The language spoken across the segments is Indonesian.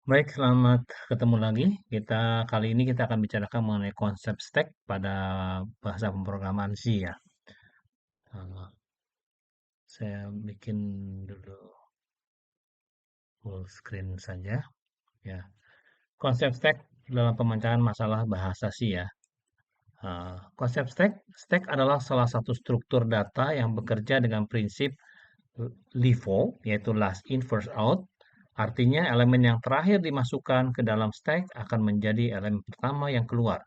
Baik, selamat ketemu lagi. Kali ini kita akan bicarakan mengenai konsep stack pada bahasa pemrograman C ya. Eh, saya bikin dulu full screen saja ya. Konsep stack dalam pemecahan masalah bahasa C ya. Konsep stack adalah salah satu struktur data yang bekerja dengan prinsip LIFO, yaitu last in first out. Artinya elemen yang terakhir dimasukkan ke dalam stack akan menjadi elemen pertama yang keluar.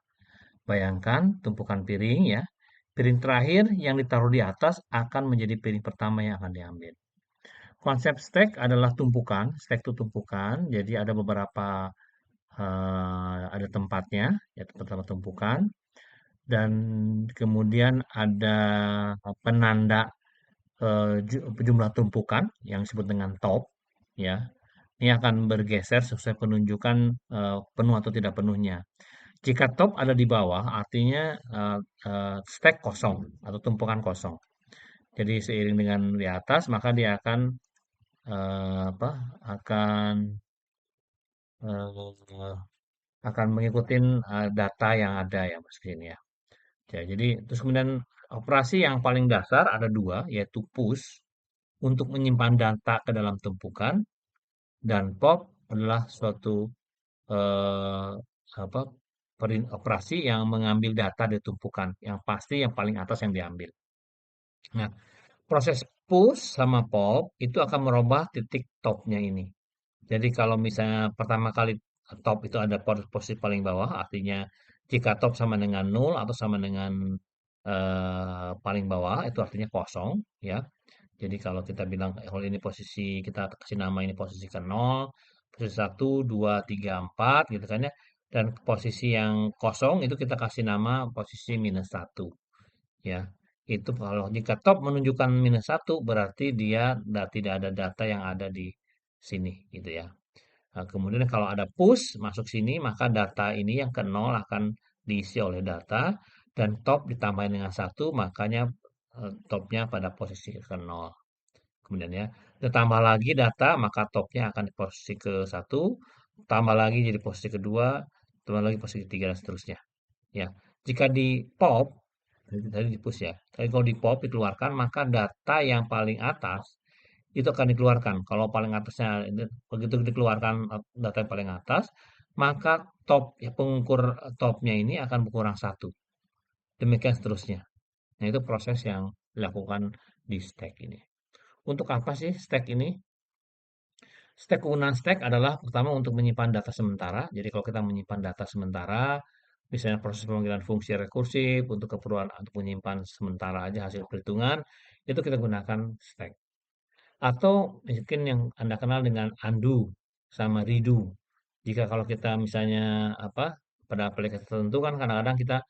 Bayangkan tumpukan piring ya. Piring terakhir yang ditaruh di atas akan menjadi piring pertama yang akan diambil. Konsep stack adalah tumpukan. Stack itu tumpukan. Jadi ada beberapa ada tempatnya, ya tempat-tempat tumpukan. Dan kemudian ada penanda jumlah tumpukan yang disebut dengan top, ya. Ini akan bergeser sesuai penunjukan penuh atau tidak penuhnya. Jika top ada di bawah, artinya stack kosong atau tumpukan kosong. Jadi seiring dengan di atas, maka dia akan apa? Eh, akan mengikuti data yang ada ya, Mas Gini ya. Ya, jadi terus kemudian operasi yang paling dasar ada dua, yaitu push untuk menyimpan data ke dalam tumpukan dan pop adalah suatu eh, apa operasi yang mengambil data dari tumpukan yang pasti yang paling atas yang diambil. Nah, proses push sama pop itu akan merubah titik topnya ini. Jadi kalau misalnya pertama kali top itu ada posisi paling bawah, artinya jika top sama dengan nol atau sama dengan paling bawah itu artinya kosong ya. Jadi kalau kita bilang kalau ini posisi kita kasih nama ini posisi ke 0, posisi 1, 2, 3, 4 gitu kan ya. Dan posisi yang kosong itu kita kasih nama posisi -1 ya. Itu kalau jika top menunjukkan -1 berarti dia tidak ada data yang ada di sini gitu ya. Nah, kemudian kalau ada push masuk sini maka data ini yang ke 0 akan diisi oleh data dan top ditambahin dengan 1 makanya topnya pada posisi ke 0. Kemudian ya, ditambah lagi data, maka topnya akan di posisi ke satu, tambah lagi jadi posisi kedua, tambah lagi posisi ketiga, dan seterusnya. Ya, jika di pop, tadi di push ya, tapi kalau di pop dikeluarkan, maka data yang paling atas itu akan dikeluarkan. Kalau paling atasnya, begitu dikeluarkan data yang paling atas, maka top, ya pengukur topnya ini akan berkurang satu. Demikian seterusnya. Nah, itu proses yang dilakukan di stack ini. Untuk apa sih stack ini? Kegunaan stack adalah pertama untuk menyimpan data sementara. Jadi kalau kita menyimpan data sementara, misalnya proses pemanggilan fungsi rekursif untuk keperluan untuk menyimpan sementara aja hasil perhitungan, itu kita gunakan stack. Atau mungkin yang Anda kenal dengan undo sama redo. Jika kalau kita misalnya apa pada aplikasi tertentu kan kadang-kadang kita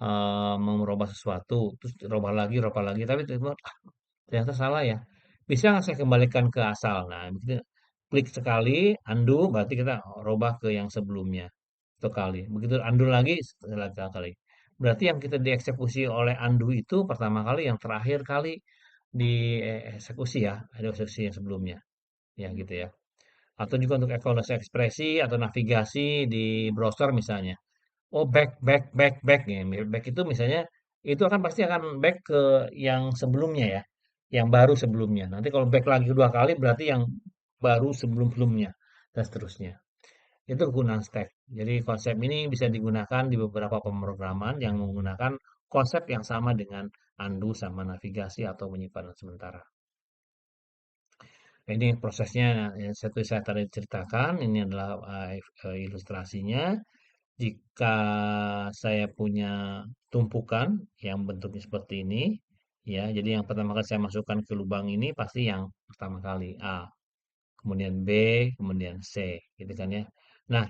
mau merubah sesuatu, terus robah lagi, tapi ternyata salah ya. Bisa nggak saya kembalikan ke asal? Nah, begitu klik sekali, undo, berarti kita robah ke yang sebelumnya. Satu kali. Begitu undo lagi, setelah kali. Berarti yang kita dieksekusi oleh undo itu pertama kali, yang terakhir kali dieksekusi ya. Ada eksekusi yang sebelumnya. Ya gitu ya. Atau juga untuk evaluasi ekspresi atau navigasi di browser misalnya. Oh back ya. Back itu misalnya itu akan pasti akan back ke yang sebelumnya ya, yang baru sebelumnya. Nanti kalau back lagi dua kali berarti yang baru sebelum-sebelumnya dan seterusnya. Itu kegunaan stack. Jadi konsep ini bisa digunakan di beberapa pemrograman yang menggunakan konsep yang sama dengan undo sama navigasi atau penyimpanan sementara. Nah, ini prosesnya yang saya tadi ceritakan. Ini adalah ilustrasinya. Jika saya punya tumpukan yang bentuknya seperti ini, ya, jadi yang pertama kali saya masukkan ke lubang ini pasti yang pertama kali A, kemudian B, kemudian C, gitu kan ya. Nah,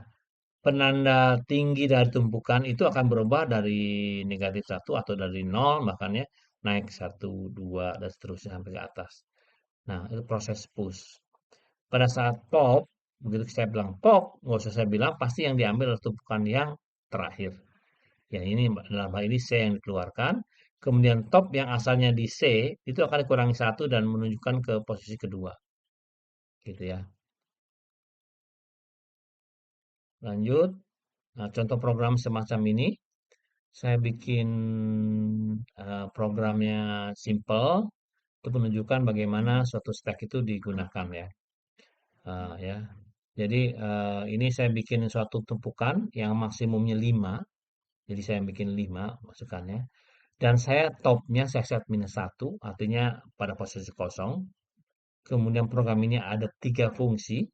penanda tinggi dari tumpukan itu akan berubah dari -1 atau dari 0 bahkan ya, naik 1, 2 dan seterusnya sampai ke atas. Nah, itu proses push. Pada saat pop, begitu saya bilang pop, nggak usah saya bilang pasti yang diambil adalah tumpukan yang terakhir. Ya ini dalam hal ini C yang dikeluarkan. Kemudian top yang asalnya di C itu akan dikurangi satu dan menunjukkan ke posisi kedua. Gitu ya. Lanjut. Nah, contoh program semacam ini, saya bikin programnya simple, itu menunjukkan bagaimana suatu stack itu digunakan ya. Ya. Jadi ini saya bikin suatu tumpukan yang maksimumnya 5. Jadi saya bikin 5 masukannya. Dan saya topnya saya set minus 1, artinya pada posisi kosong. Kemudian program ini ada 3 fungsi,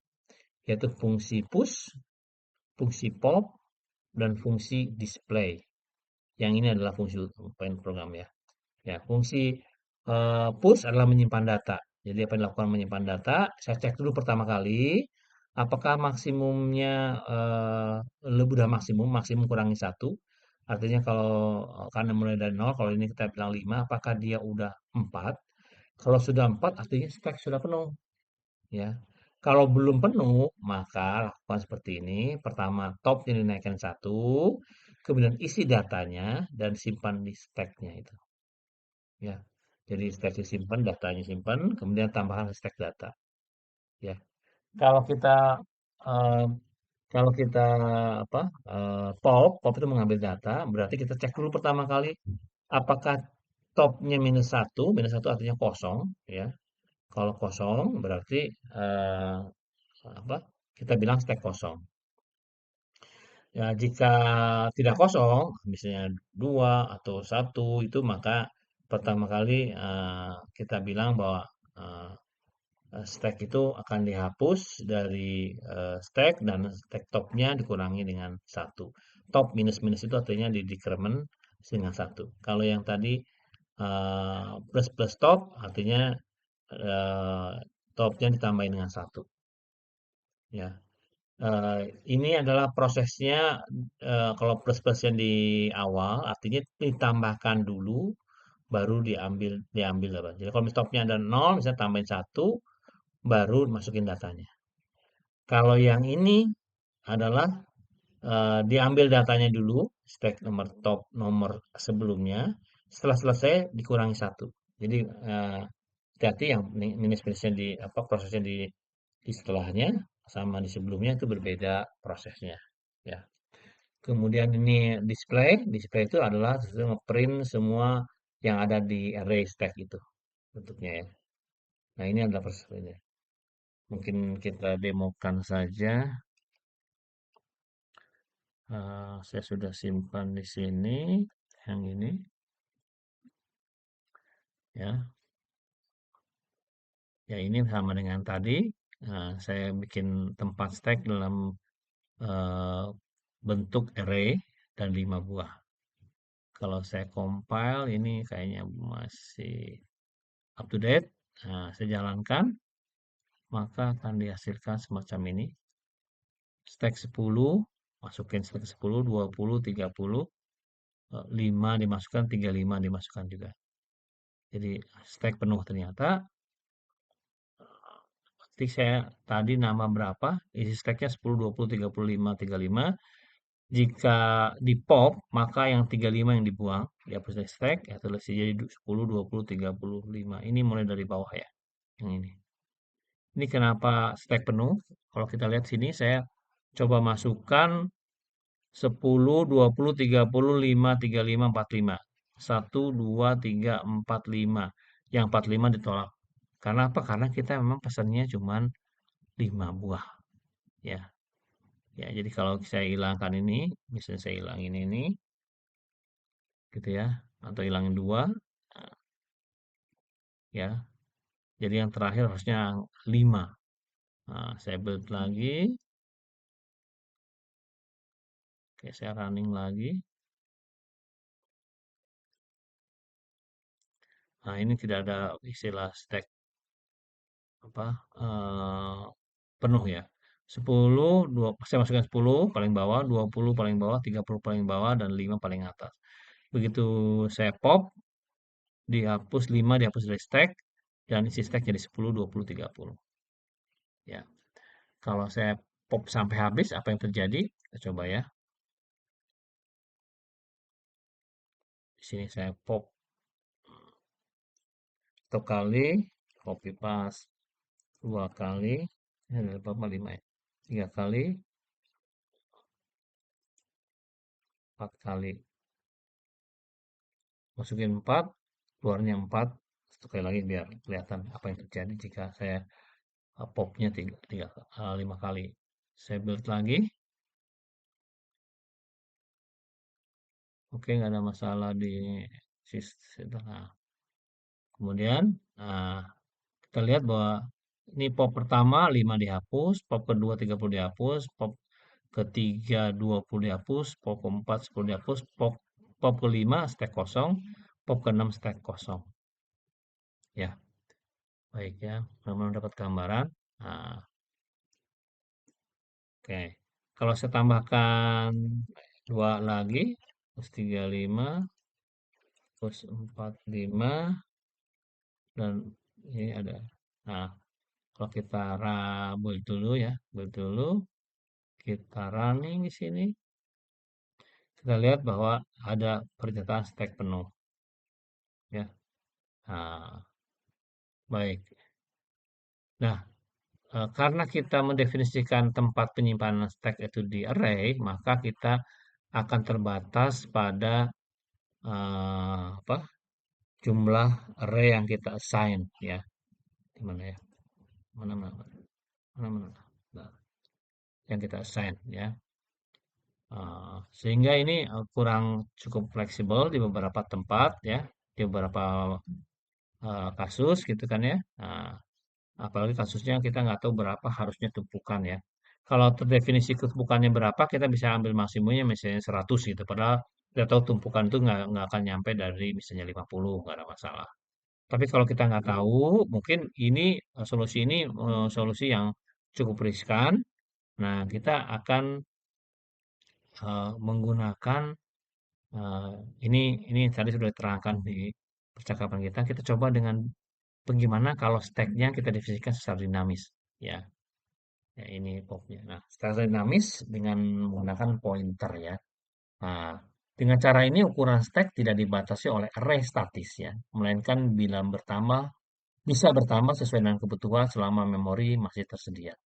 yaitu fungsi push, fungsi pop, dan fungsi display. Yang ini adalah fungsi poin program ya. Ya, fungsi push adalah menyimpan data. Jadi apa yang dilakukan menyimpan data, saya cek dulu pertama kali, apakah maksimumnya lebih udah maksimum, maksimum kurangi 1. Artinya kalau karena mulai dari 0, kalau ini kita bilang 5, apakah dia udah 4? Kalau sudah 4, artinya stack sudah penuh. Ya. Kalau belum penuh, maka lakukan seperti ini. Pertama, topnya dinaikkan 1, kemudian isi datanya dan simpan di stacknya itu. Ya. Jadi stack disimpan, datanya simpan, kemudian tambahkan stack data. Ya. Kalau kita eh, kalau kita apa pop itu mengambil data, berarti kita cek dulu pertama kali apakah topnya minus satu artinya kosong, ya. Kalau kosong berarti eh, apa? Kita bilang stack kosong. Ya, jika tidak kosong, misalnya 2 atau 1 itu maka pertama kali kita bilang bahwa eh, stack itu akan dihapus dari stack dan stack topnya dikurangi dengan 1. Top minus minus itu artinya di decrement dengan 1. Kalau yang tadi plus plus top artinya eh, topnya ditambahin dengan 1. Ya. Ini adalah prosesnya, kalau plus-plusnya di awal, artinya ditambahkan dulu, baru diambil diambil apa. Jadi kalau stopnya ada 0, misalnya tambahin 1, baru masukin datanya. Kalau yang ini adalah diambil datanya dulu, stack nomor top nomor sebelumnya, setelah selesai dikurangi 1. Jadi hati-hati yang minus-minusnya di apa prosesnya di setelahnya sama di sebelumnya itu berbeda prosesnya. Ya. Kemudian ini display itu adalah ngeprint semua yang ada di array stack itu bentuknya ya. Nah ini adalah prosesnya. Mungkin kita demokan saja. Saya sudah simpan di sini yang ini ya. Ya ini sama dengan tadi. Saya bikin tempat stack dalam eh, bentuk array dan 5 buah. Kalau saya compile ini kayaknya masih up to date. Nah, saya jalankan, maka akan dihasilkan semacam ini. Stack 10, masukin stack 10, 20, 30, 5 dimasukkan, 35 dimasukkan juga. Jadi stack penuh ternyata. Ketik saya tadi nama berapa, isi stacknya 10, 20, 30, 5, 35. Jika di pop, maka yang 35 yang dibuang, dihapus dari stack, ya tulis jadi 10, 20, 35. Ini mulai dari bawah ya, yang ini. Ini kenapa stack penuh? Kalau kita lihat sini, saya coba masukkan 10, 20, 30, 5, 35, 45. 1, 2, 3, 4, 5. Yang 45 ditolak. Karena apa? Karena kita memang pesannya cuma 5 buah. Ya, ya. Jadi kalau saya hilangkan ini, misalnya saya hilangin ini, gitu ya, atau hilangin 2, ya. Jadi yang terakhir harusnya 5. Nah, saya build lagi. Oke, saya running lagi. Nah, ini tidak ada istilah stack apa penuh ya. 10, 2, saya masukkan 10 paling bawah, 20 paling bawah, 30 paling bawah, dan 5 paling atas. Begitu saya pop, dihapus 5 dihapus dari stack, dan isi stack jadi 10, 20, 30. Ya. Kalau saya pop sampai habis, apa yang terjadi? Kita coba ya. Di sini saya pop satu kali, copy paste 2 kali, ini ada berapa? 5 ya. 3 kali, 4 kali. Masukin 4, keluarnya 4. Sekali lagi biar kelihatan apa yang terjadi jika saya popnya 5 kali. Saya build lagi. Oke, nggak ada masalah di sistem. Nah, kemudian nah, kita lihat bahwa ini pop pertama 5 dihapus, pop kedua 30 dihapus, pop ketiga 20 dihapus, pop keempat 10 dihapus, pop kelima stack kosong, pop keenam stack kosong. Ya, baik ya. Mudah-mudahan dapat gambaran. Nah, oke. Kalau saya tambahkan dua lagi, plus 35, plus 45, dan ini ada. Nah, kalau kita build dulu ya, build dulu, kita running di sini, kita lihat bahwa ada pernyataan stack penuh ya. Nah, baik. Nah, karena kita mendefinisikan tempat penyimpanan stack itu di array, maka kita akan terbatas pada apa? Jumlah array yang kita assign ya. Di mana ya? Mana mana mana mana. Nah, yang kita assign ya. Sehingga ini kurang cukup fleksibel di beberapa tempat ya, di beberapa kasus gitu kan ya. Nah, apalagi kasusnya kita nggak tahu berapa harusnya tumpukan ya. Kalau terdefinisi tumpukannya berapa, kita bisa ambil maksimumnya misalnya 100 gitu. Padahal kita tahu tumpukan itu nggak akan nyampe dari misalnya 50, nggak ada masalah. Tapi kalau kita nggak tahu, mungkin solusi ini solusi yang cukup riskan. Nah, kita akan menggunakan eh, ini tadi sudah diterangkan di percakapan kita. Kita coba dengan bagaimana kalau stacknya kita definisikan secara dinamis, ya. Ya, ini popnya. Nah, secara dinamis dengan menggunakan pointer ya. Nah, dengan cara ini ukuran stack tidak dibatasi oleh array statis ya, melainkan bila bisa bertambah sesuai dengan kebutuhan selama memori masih tersedia.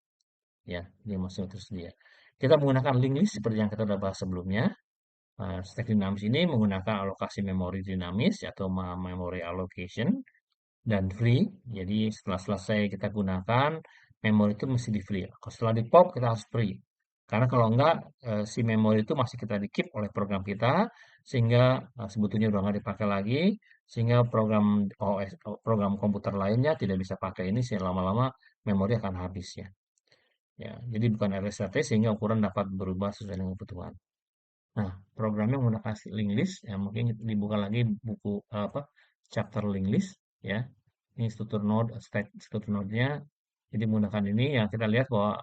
Ya, dia masih tersedia. Kita menggunakan link list seperti yang kita sudah bahas sebelumnya. Stack dinamis ini menggunakan alokasi memori dinamis atau memory allocation dan free. Jadi setelah selesai kita gunakan, memori itu mesti di free. Kalau setelah di pop kita harus free. Karena kalau enggak, si memori itu masih kita di keep oleh program kita, sehingga sebetulnya udah nggak dipakai lagi, sehingga program OS, program komputer lainnya tidak bisa pakai ini, sehingga lama-lama memori akan habis ya. Ya, jadi bukan RSAT sehingga ukuran dapat berubah sesuai dengan kebutuhan. Nah, programnya menggunakan link list, ya mungkin dibuka lagi buku apa chapter link list ya. Ini struktur node, stack struktur node-nya. Jadi menggunakan ini ya kita lihat bahwa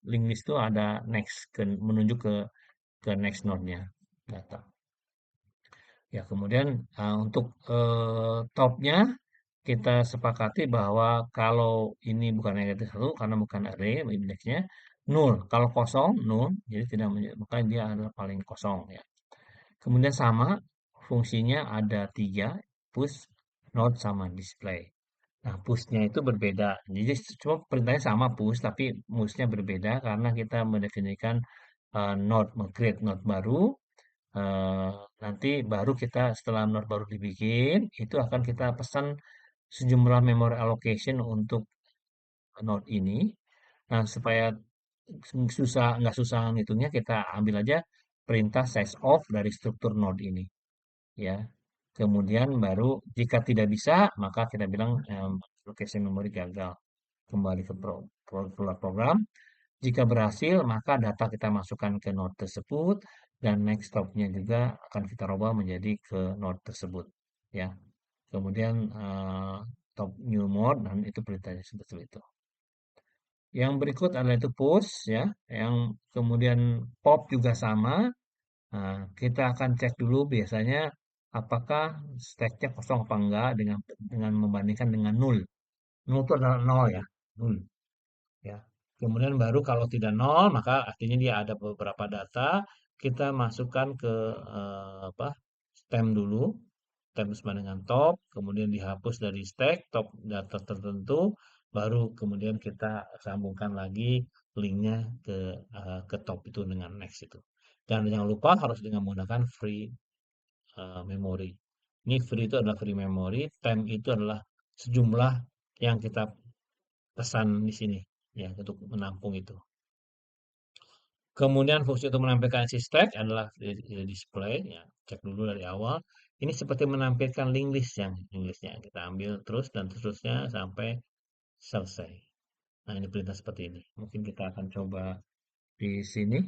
link list itu ada next menunjuk ke next node-nya data. Ya, kemudian untuk top-nya kita sepakati bahwa kalau ini bukan negatif satu karena bukan array indeksnya nol. Kalau kosong nol, jadi tidak maka dia adalah paling kosong ya. Kemudian sama fungsinya ada tiga, push, node sama display. Nah, push-nya itu berbeda. Jadi cuma perintahnya sama push, tapi push-nya berbeda karena kita mendefinisikan node, meng-create node baru. eh, Nanti baru kita setelah node baru dibikin, itu akan kita pesan sejumlah memory allocation untuk node ini. Nah, supaya nggak susah ngitungnya, kita ambil aja perintah size of dari struktur node ini, ya. Kemudian baru jika tidak bisa, maka kita bilang allocation memori gagal. Kembali ke program. Jika berhasil, maka data kita masukkan ke node tersebut dan next stop-nya juga akan kita rubah menjadi ke node tersebut, ya. Kemudian top new mode dan itu perintahnya seperti itu. Yang berikut adalah itu push ya, yang kemudian pop juga sama. Nah, kita akan cek dulu biasanya apakah stacknya kosong apa enggak dengan membandingkan dengan nol. Nol itu adalah nol ya, nol ya. Kemudian baru kalau tidak nol maka artinya dia ada beberapa data kita masukkan ke apa stem dulu, stem sama dengan top, kemudian dihapus dari stack top data tertentu, baru kemudian kita sambungkan lagi linknya ke ke top itu dengan next itu. Dan jangan lupa harus dengan menggunakan free memory. Ini free itu adalah free memory, temp itu adalah sejumlah yang kita pesan di sini ya untuk menampung itu. Kemudian fungsi untuk menampilkan isi stack adalah di display ya, cek dulu dari awal. Ini seperti menampilkan link list yang listnya kita ambil terus dan terusnya sampai selesai. Nah, ini perintah seperti ini. Mungkin kita akan coba di sini.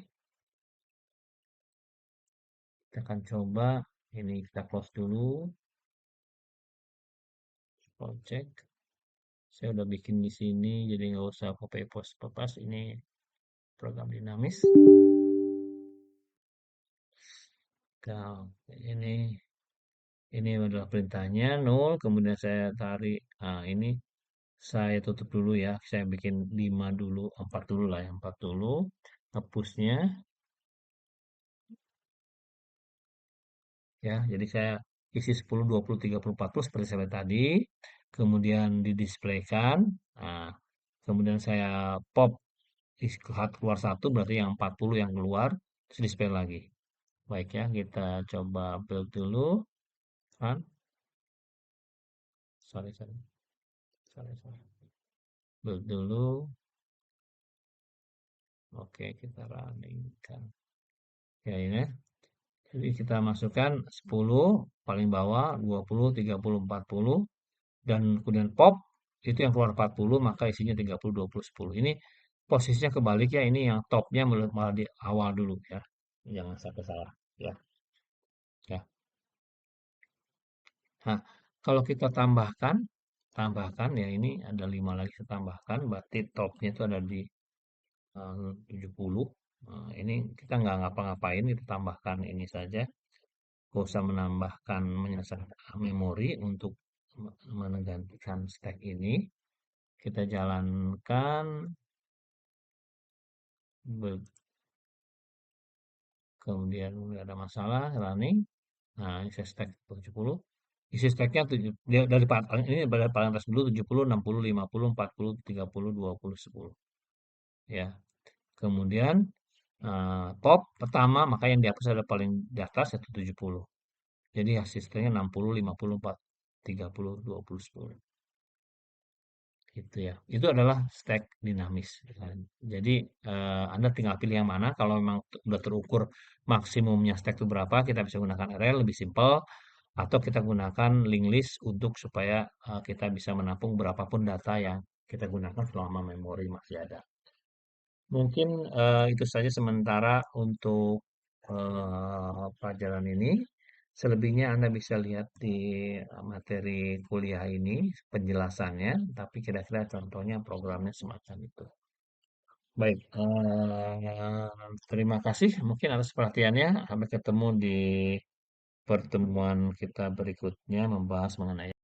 Kita akan coba ini kita close dulu, project. Saya udah bikin di sini, jadi nggak usah copy paste. Ini program dinamis. Nah, ini adalah perintahnya nol. Kemudian saya tarik. Nah, ini saya tutup dulu ya. Saya bikin 5 dulu, 4 dulu lah ya, 4 dulu. Hapusnya ya. Jadi saya isi 10, 20, 30, 40 seperti saya tadi. Kemudian didisplaykan. Nah, kemudian saya pop keluar satu berarti yang 40 yang keluar terus display lagi. Baik ya, kita coba build dulu kan. Sorry. Build dulu. Oke, kita running kan. Ya ini. Jadi kita masukkan 10 paling bawah, 20, 30, 40 dan kemudian pop itu yang keluar 40 maka isinya 30, 20, 10. Ini posisinya kebalik ya, ini yang topnya malah di awal dulu ya. Jangan sampai salah ya. Ya. Nah, kalau kita tambahkan ya ini ada 5 lagi kita tambahkan, berarti topnya itu ada di 70. Ini kita nggak ngapa-ngapain, kita tambahkan ini saja. Nggak usah menambahkan menyasar memori untuk menggantikan stack ini. Kita jalankan, kemudian nggak ada masalah, running. Nah, ini saya stack 70. Isi stacknya dari paling ini dari paling atas dulu 70, 60, 50, 40, 30, 20, 10. Ya. Kemudian top pertama maka yang dihapus ada paling di atas yaitu 70. Jadi hasil stacknya 60, 50, 4, 30, 20, 10. Gitu ya. Itu adalah stack dinamis. Kan. Jadi Anda tinggal pilih yang mana. Kalau memang sudah terukur maksimumnya stack itu berapa, kita bisa gunakan RL lebih simpel. Atau kita gunakan link list untuk supaya kita bisa menampung berapapun data yang kita gunakan selama memori masih ada. Mungkin itu saja sementara untuk pelajaran ini. Selebihnya Anda bisa lihat di materi kuliah ini penjelasannya, tapi kira-kira contohnya programnya semacam itu. Baik, terima kasih mungkin atas perhatiannya. Sampai ketemu di pertemuan kita berikutnya membahas mengenai